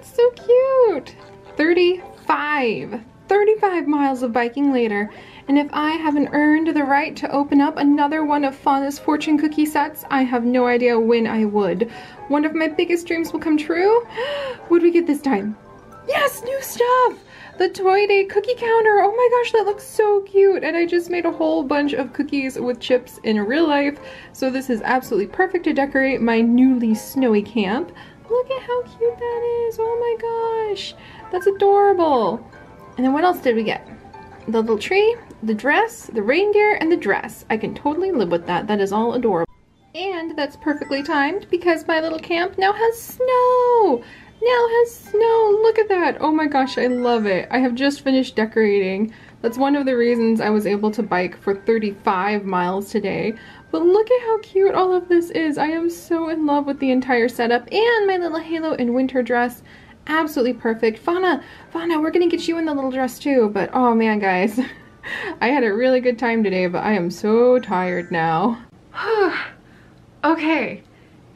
That's so cute. 35 miles of biking later, and if I haven't earned the right to open up another one of Fauna's fortune cookie sets, I have no idea when I would. One of my biggest dreams will come true. What do we get this time? Yes, new stuff! The Toy Day cookie counter. Oh my gosh, that looks so cute. And I just made a whole bunch of cookies with chips in real life. So this is absolutely perfect to decorate my newly snowy camp. Look at how cute that is. Oh my gosh. That's adorable. And then what else did we get? The little tree, the dress, the reindeer, and the dress. I can totally live with that. That is all adorable. And that's perfectly timed because my little camp now has snow. Now has snow. Look at that. Oh my gosh, I love it. I have just finished decorating. That's one of the reasons I was able to bike for 35 miles today. But look at how cute all of this is. I am so in love with the entire setup and my little halo and winter dress. Absolutely perfect. Fauna, we're gonna get you in the little dress too. But oh man, guys, I had a really good time today, but I am so tired now. Okay,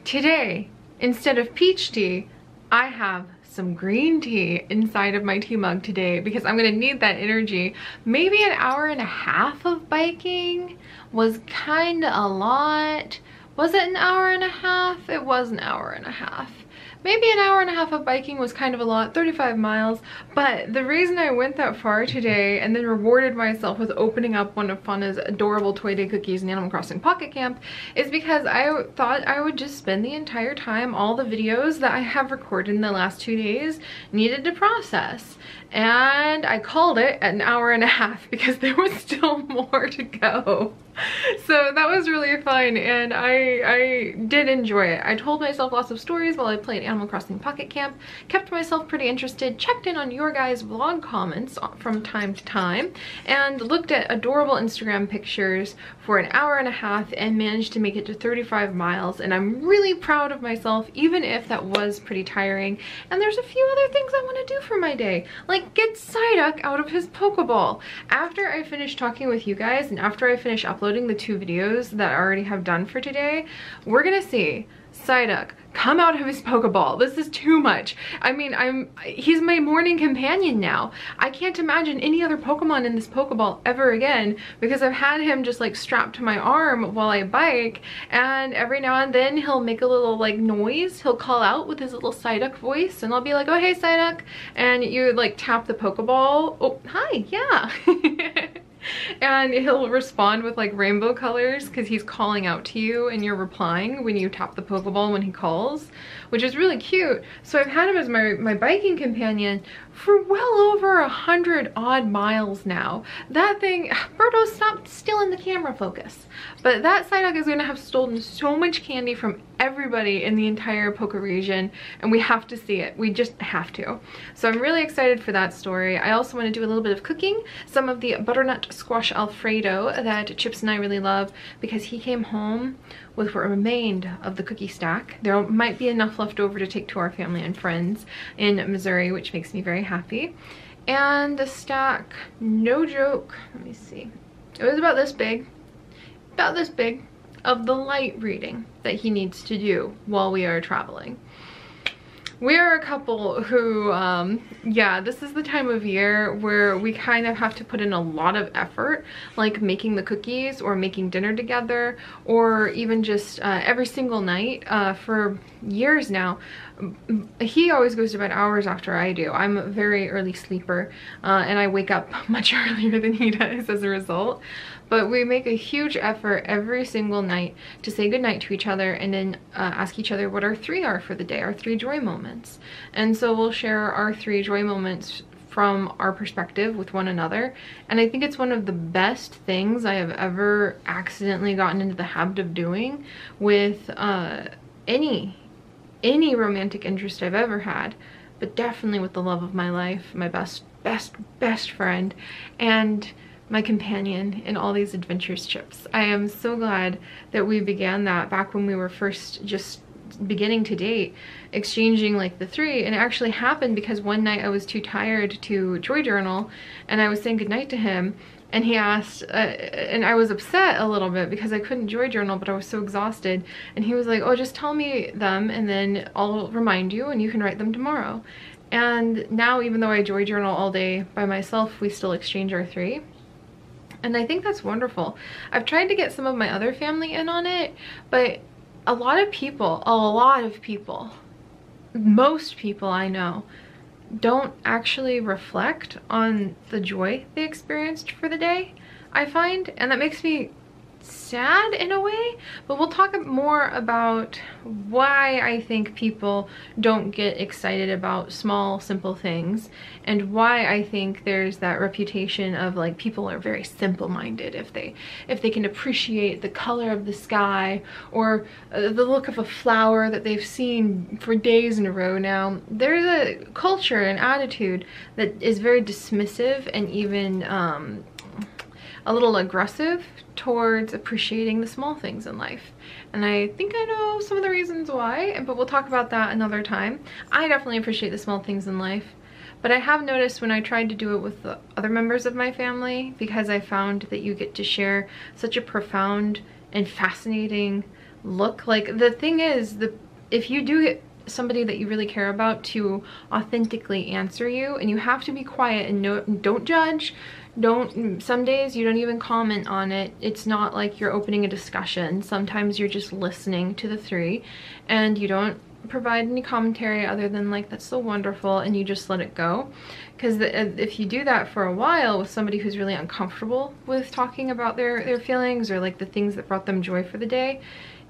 today, instead of peach tea, I have some green tea inside of my tea mug today because I'm gonna need that energy. Maybe an hour and a half of biking was kinda a lot. Was it an hour and a half? It was an hour and a half. Maybe an hour and a half of biking was kind of a lot, 35 miles, but the reason I went that far today and then rewarded myself with opening up one of Fauna's adorable Toy Day cookies in Animal Crossing Pocket Camp is because I thought I would just spend the entire time, all the videos that I have recorded in the last 2 days needed to process. And I called it at an hour and a half because there was still more to go. So that was really fun and I did enjoy it. I told myself lots of stories while I played Animal Crossing Pocket Camp, kept myself pretty interested, checked in on your guys' vlog comments from time to time, and looked at adorable Instagram pictures for an hour and a half and managed to make it to 35 miles. And I'm really proud of myself, even if that was pretty tiring. And there's a few other things I want to do for my day, like get Psyduck out of his Pokeball. After I finish talking with you guys and after I finish uploading the 2 videos that I already have done for today, we're gonna see Psyduck come out of his Pokeball. This is too much. I mean, he's my morning companion now. I can't imagine any other Pokemon in this Pokeball ever again because I've had him just like strapped to my arm while I bike, and every now and then he'll make a little like noise. He'll call out with his little Psyduck voice and I'll be like, oh hey Psyduck, and you like tap the Pokeball. Oh hi, yeah. And he'll respond with like rainbow colors because he's calling out to you and you're replying when you tap the Pokeball when he calls, which is really cute. So I've had him as my biking companion for well over 100 odd miles now. That thing, Birdo, stop stealing the camera focus. But that Psyduck is gonna have stolen so much candy from everybody in the entire Poke region, and we have to see it. We just have to. So I'm really excited for that story. I also want to do a little bit of cooking, some of the butternut squash alfredo that Chips and I really love because he came home with what remained of the cookie stack. There might be enough left over to take to our family and friends in Missouri, which makes me very happy. And the stack, no joke, let me see. It was about this big, of the light reading that he needs to do while we are traveling. We are a couple who, yeah, this is the time of year where we kind of have to put in a lot of effort, like making the cookies or making dinner together, or even just every single night for years now. He always goes to bed hours after I do. I'm a very early sleeper and I wake up much earlier than he does as a result. But we make a huge effort every single night to say goodnight to each other and then ask each other what our 3 are for the day, our 3 joy moments. And so we'll share our 3 joy moments from our perspective with one another. And I think it's one of the best things I have ever accidentally gotten into the habit of doing with any romantic interest I've ever had, but definitely with the love of my life, my best friend, and my companion in all these adventures, Chips. I am so glad that we began that back when we were first just beginning to date, exchanging like the 3. And it actually happened because one night I was too tired to joy journal and I was saying goodnight to him and he asked, and I was upset a little bit because I couldn't joy journal, but I was so exhausted. And he was like, oh, just tell me them and then I'll remind you and you can write them tomorrow. And now, even though I joy journal all day by myself, we still exchange our 3. And I think that's wonderful. I've tried to get some of my other family in on it, but a lot of people, most people I know, don't actually reflect on the joy they experienced for the day, I find, and that makes me sad in a way. But we'll talk more about why I think people don't get excited about small, simple things, and why I think there's that reputation of like people are very simple-minded if they can appreciate the color of the sky or the look of a flower that they've seen for days in a row now. There's a culture and attitude that is very dismissive and even a little aggressive towards appreciating the small things in life. And I think I know some of the reasons why, but we'll talk about that another time. I definitely appreciate the small things in life, but I have noticed when I tried to do it with the other members of my family, because I found that you get to share such a profound and fascinating look. Like, the thing is, if you do get somebody that you really care about to authentically answer you, and you have to be quiet and don't judge, some days you don't even comment on it. It's not like you're opening a discussion. Sometimes you're just listening to the 3 and you don't provide any commentary other than like, that's so wonderful, and you just let it go. Because if you do that for a while with somebody who's really uncomfortable with talking about their feelings or like the things that brought them joy for the day,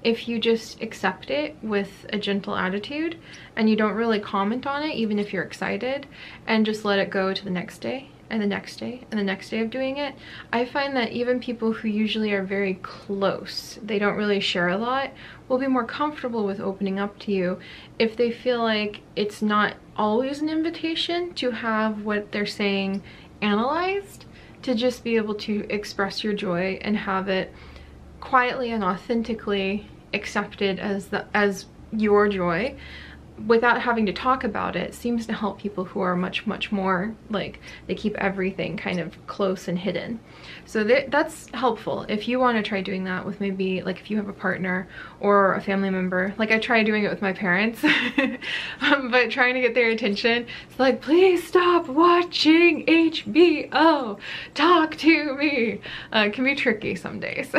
if you just accept it with a gentle attitude and you don't really comment on it, even if you're excited, and just let it go to the next day and the next day and the next day of doing it, I find that even people who usually are very close, they don't really share a lot, will be more comfortable with opening up to you if they feel like it's not always an invitation to have what they're saying analyzed, to just be able to express your joy and have it quietly and authentically accepted as your joy without having to talk about it. Seems to help people who are much more like, they keep everything kind of close and hidden. So that's helpful if you want to try doing that with, maybe like if you have a partner or a family member. Like, I tried doing it with my parents but trying to get their attention, it's like, please stop watching HBO, talk to me. Can be tricky some days.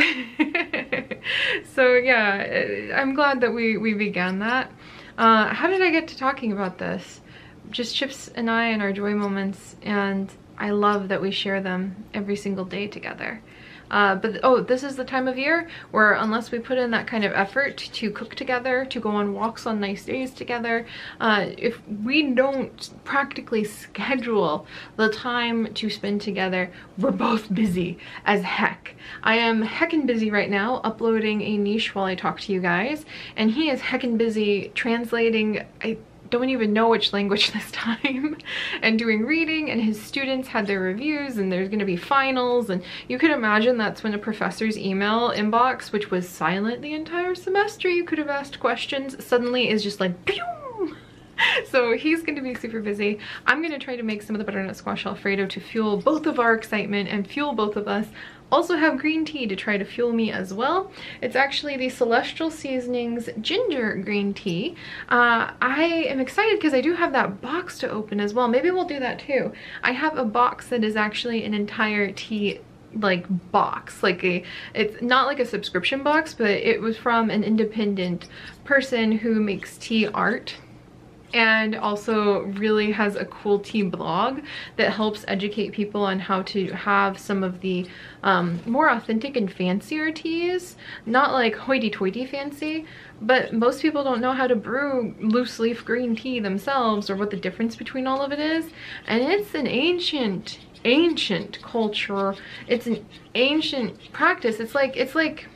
So yeah, I'm glad that we began that. How did I get to talking about this? Just Chips and I and our joy moments, and I love that we share them every single day together. But oh, this is the time of year where, unless we put in that kind of effort to cook together, to go on walks on nice days together, if we don't practically schedule the time to spend together, we're both busy as heck. I am heckin' busy right now uploading a niche while I talk to you guys, and he is heckin' busy translating, I don't even know which language this time, and doing reading, and his students had their reviews, and there's gonna be finals, and you could imagine that's when a professor's email inbox, which was silent the entire semester, you could have asked questions, suddenly is just like pew! So he's going to be super busy. I'm going to try to make some of the butternut squash alfredo to fuel both of our excitement and fuel both of us. Also have green tea to try to fuel me as well. It's actually the Celestial Seasonings ginger green tea. I am excited because I do have that box to open as well. Maybe we'll do that too. I have a box that is actually an entire tea like box, like it's not like a subscription box, but it was from an independent person who makes tea art, and also really has a cool tea blog that helps educate people on how to have some of the more authentic and fancier teas. Not like hoity-toity fancy, but most people don't know how to brew loose leaf green tea themselves, or what the difference between all of it is. And it's an ancient culture. It's an ancient practice. It's like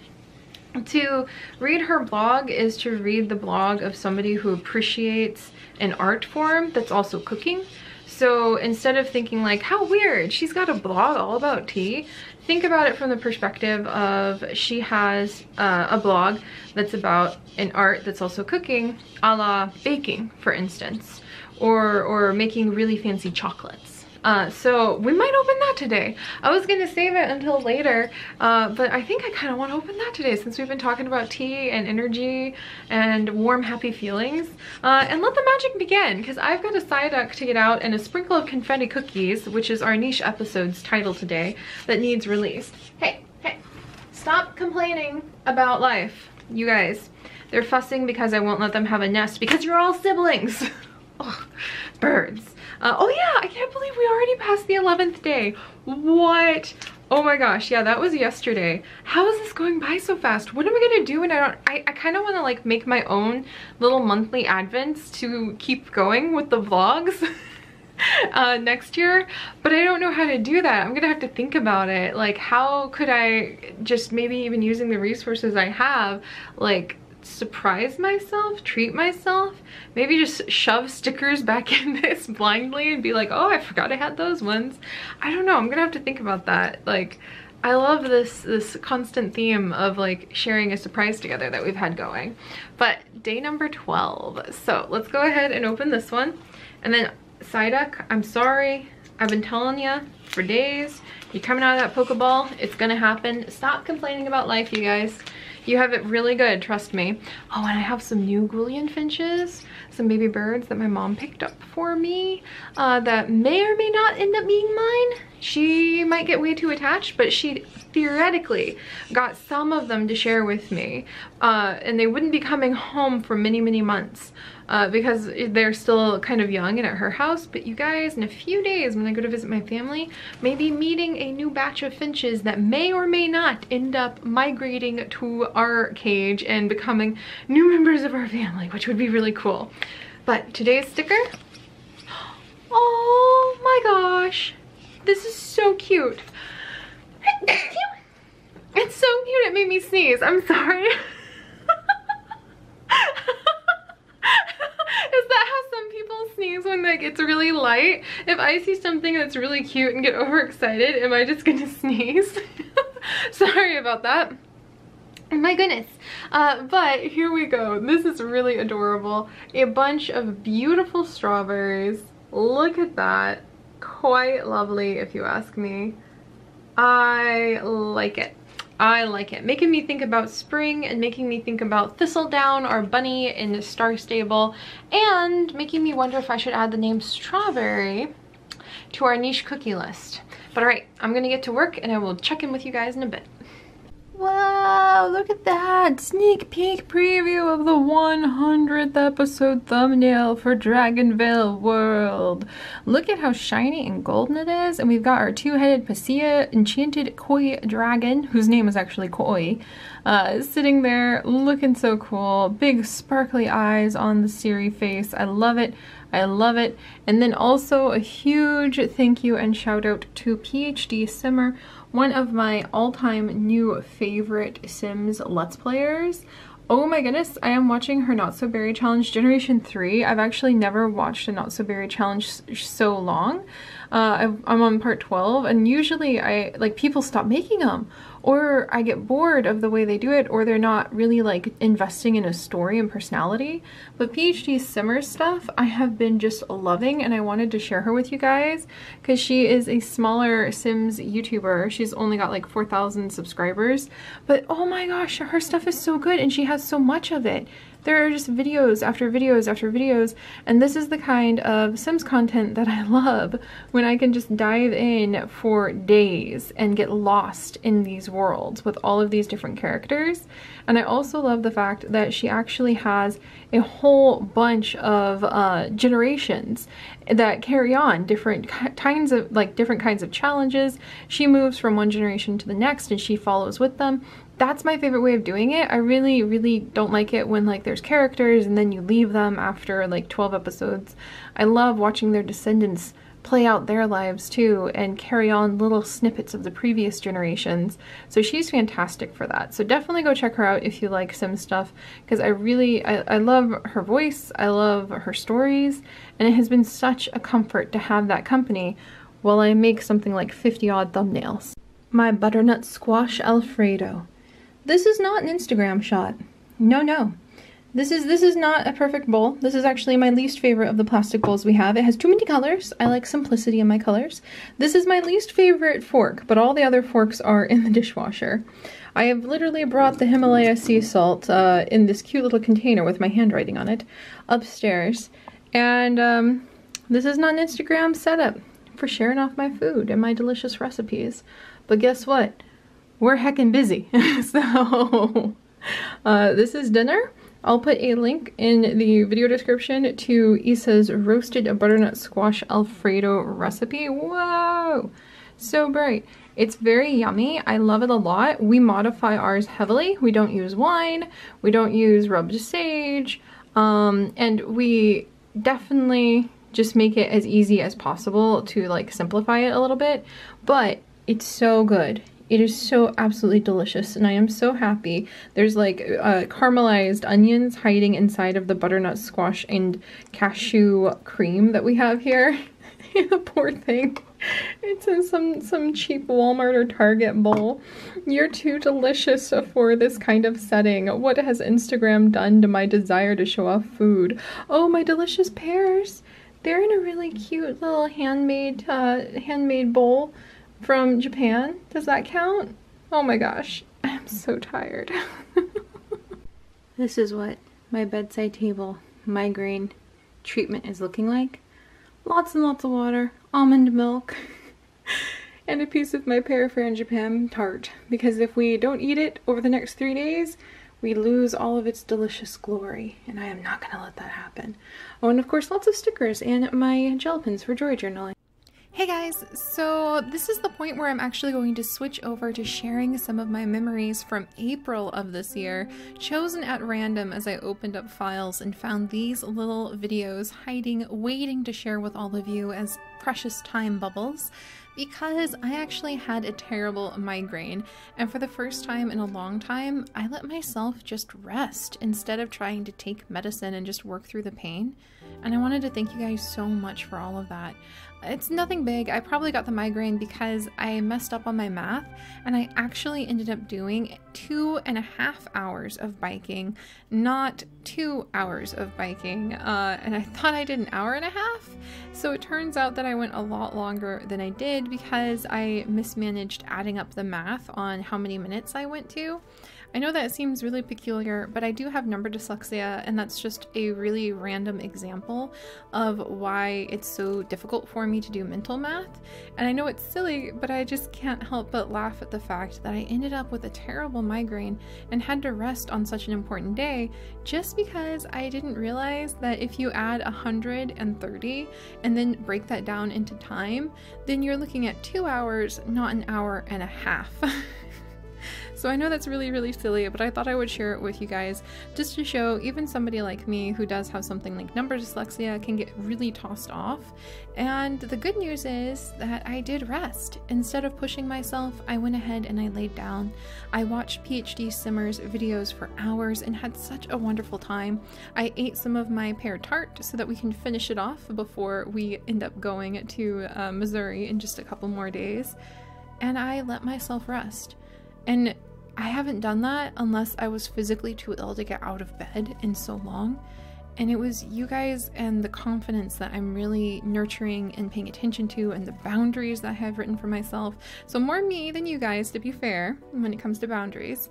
to read her blog is to read the blog of somebody who appreciates an art form that's also cooking. So instead of thinking like, how weird, she's got a blog all about tea, think about it from the perspective of, she has a blog that's about an art that's also cooking, a la baking, for instance, or making really fancy chocolates. So we might open that today. I was gonna save it until later, but I think I kind of want to open that today since we've been talking about tea and energy and warm, happy feelings. And let the magic begin, because I've got a Psyduck to get out and a sprinkle of confetti cookies, which is our niche episode's title today, that needs released. Hey, stop complaining about life, you guys. They're fussing because I won't let them have a nest because you're all siblings. Ugh, birds. Oh yeah, I can't believe we already passed the 11th day. What? Oh my gosh, yeah, that was yesterday. How is this going by so fast? What am I gonna do when I kind of want to like make my own little monthly advents to keep going with the vlogs next year, but I don't know how to do that. I'm gonna have to think about it. Like, how could I just, maybe even using the resources I have, like surprise myself, treat myself, maybe just shove stickers back in this blindly and be like, oh, I forgot I had those ones. I don't know, I'm gonna have to think about that. Like, I love this constant theme of like sharing a surprise together that we've had going. But day number 12, so let's go ahead and open this one. And then Psyduck, I'm sorry, I've been telling you for days, you're coming out of that Pokeball, it's gonna happen. Stop complaining about life, you guys. You have it really good, trust me. Oh, and I have some new Goulian finches, some baby birds that my mom picked up for me that may or may not end up being mine. She might get way too attached, but she theoretically got some of them to share with me. And they wouldn't be coming home for many, many months because they're still kind of young and at her house. But you guys, in a few days when I go to visit my family, maybe meeting a new batch of finches that may or may not end up migrating to our cage and becoming new members of our family, which would be really cool. But today's sticker, oh my gosh, this is so cute. It's so cute, it made me sneeze. I'm sorry. Is that how some people sneeze when like it's really light? If I see something that's really cute and get overexcited, am I just gonna sneeze? Sorry about that. My goodness. But here we go. This is really adorable. A bunch of beautiful strawberries. Look at that. Quite lovely, if you ask me. I like it. I like it. Making me think about spring and making me think about Thistledown, our bunny in the Star Stable, and making me wonder if I should add the name Strawberry to our niche cookie list. But all right, I'm gonna get to work and I will check in with you guys in a bit. Wow, look at that! Sneak peek preview of the 100th episode thumbnail for Dragonvale World. Look at how shiny and golden it is, and we've got our two-headed Pasea enchanted koi dragon, whose name is actually Koi, sitting there looking so cool. Big sparkly eyes on the Seri face. I love it. I love it. And then also a huge thank you and shout out to PhD Simmer, one of my all-time new favorite Sims Let's Players. Oh my goodness, I am watching her Not So Berry Challenge Generation 3. I've actually never watched a Not So Berry Challenge so long. I'm on part 12, and usually people stop making them, or I get bored of the way they do it, or they're not really like investing in a story and personality. But PhD Simmer's stuff I have been just loving, and I wanted to share her with you guys because she is a smaller Sims YouTuber. She's only got like 4,000 subscribers, but oh my gosh, her stuff is so good and she has so much of it. There are just videos after videos after videos, and this is the kind of Sims content that I love, when I can just dive in for days and get lost in these worlds with all of these different characters. And I also love the fact that she actually has a whole bunch of generations that carry on different kinds of challenges. She moves from one generation to the next and she follows with them. That's my favorite way of doing it. I really, really don't like it when like there's characters and then you leave them after like 12 episodes. I love watching their descendants play out their lives too and carry on little snippets of the previous generations. So she's fantastic for that. So definitely go check her out if you like Sim stuff, because I love her voice, I love her stories, and it has been such a comfort to have that company while I make something like 50 odd thumbnails. My butternut squash alfredo. This is not an Instagram shot. No, no. This is not a perfect bowl. This is actually my least favorite of the plastic bowls we have. It has too many colors. I like simplicity in my colors. This is my least favorite fork, but all the other forks are in the dishwasher. I have literally brought the Himalaya sea salt in this cute little container with my handwriting on it upstairs. And this is not an Instagram setup for sharing off my food and my delicious recipes. But guess what? We're heckin' busy. So this is dinner. I'll put a link in the video description to Issa's roasted butternut squash alfredo recipe. Whoa! So bright. It's very yummy. I love it a lot. We modify ours heavily. We don't use wine. We don't use rubbed sage. And we definitely just make it as easy as possible to like simplify it a little bit. But it's so good. It is so absolutely delicious, and I am so happy. There's like caramelized onions hiding inside of the butternut squash and cashew cream that we have here. The poor thing. It's in some cheap Walmart or Target bowl. You're too delicious for this kind of setting. What has Instagram done to my desire to show off food? Oh, my delicious pears. They're in a really cute little handmade bowl from Japan. Does that count? Oh my gosh, I'm so tired. This is what my bedside table migraine treatment is looking like. Lots and lots of water, almond milk, and a piece of my pear from Japan tart. Because if we don't eat it over the next 3 days, we lose all of its delicious glory, and I am not gonna let that happen. Oh, and of course lots of stickers and my gel pens for joy journaling. Hey guys, so this is the point where I'm actually going to switch over to sharing some of my memories from April of this year, chosen at random as I opened up files and found these little videos hiding, waiting to share with all of you as precious time bubbles, because I actually had a terrible migraine, and for the first time in a long time, I let myself just rest instead of trying to take medicine and just work through the pain. And I wanted to thank you guys so much for all of that. It's nothing big. I probably got the migraine because I messed up on my math, and I actually ended up doing 2.5 hours of biking, not 2 hours of biking, and I thought I did an hour and a half. So it turns out that I went a lot longer than I did because I mismanaged adding up the math on how many minutes I went to. I know that seems really peculiar, but I do have number dyslexia, and that's just a really random example of why it's so difficult for me to do mental math. And I know it's silly, but I just can't help but laugh at the fact that I ended up with a terrible migraine and had to rest on such an important day just because I didn't realize that if you add 130 and then break that down into time, then you're looking at 2 hours, not an hour and a half. So I know that's really, really silly, but I thought I would share it with you guys just to show even somebody like me who does have something like number dyslexia can get really tossed off. And the good news is that I did rest. Instead of pushing myself, I went ahead and I laid down. I watched PhD Simmer's videos for hours and had such a wonderful time. I ate some of my pear tart so that we can finish it off before we end up going to Missouri in just a couple more days. And I let myself rest. And I haven't done that unless I was physically too ill to get out of bed in so long. And it was you guys and the confidence that I'm really nurturing and paying attention to, and the boundaries that I have written for myself. So more me than you guys, to be fair, when it comes to boundaries.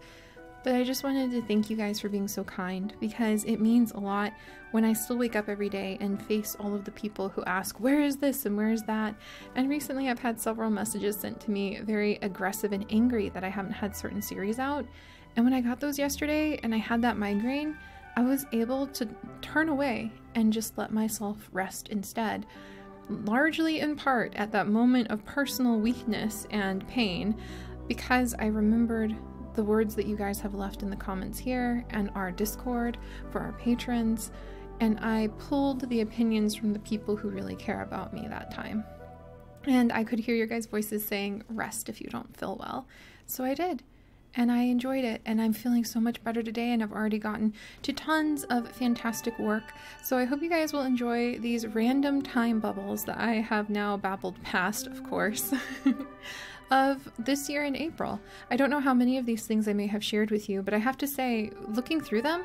But I just wanted to thank you guys for being so kind, because it means a lot when I still wake up every day and face all of the people who ask, where is this and where is that? And recently I've had several messages sent to me very aggressive and angry that I haven't had certain series out. And when I got those yesterday and I had that migraine, I was able to turn away and just let myself rest instead. Largely in part at that moment of personal weakness and pain, because I remembered the words that you guys have left in the comments here and our Discord for our patrons, and I pulled the opinions from the people who really care about me that time. And I could hear your guys' voices saying, rest if you don't feel well. So I did. And I enjoyed it, and I'm feeling so much better today, and I've already gotten to tons of fantastic work. So I hope you guys will enjoy these random time bubbles that I have now babbled past, of course, of this year in April. I don't know how many of these things I may have shared with you, but I have to say, looking through them,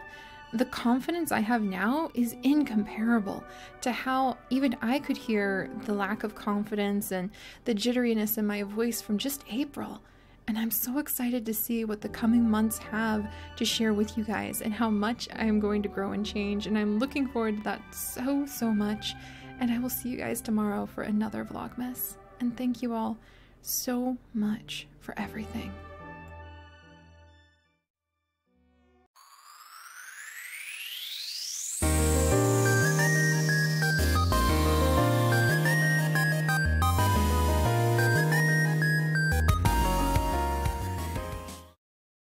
the confidence I have now is incomparable to how even I could hear the lack of confidence and the jitteriness in my voice from just April. And I'm so excited to see what the coming months have to share with you guys and how much I am going to grow and change. And I'm looking forward to that so much. And I will see you guys tomorrow for another Vlogmas. And thank you all so much for everything.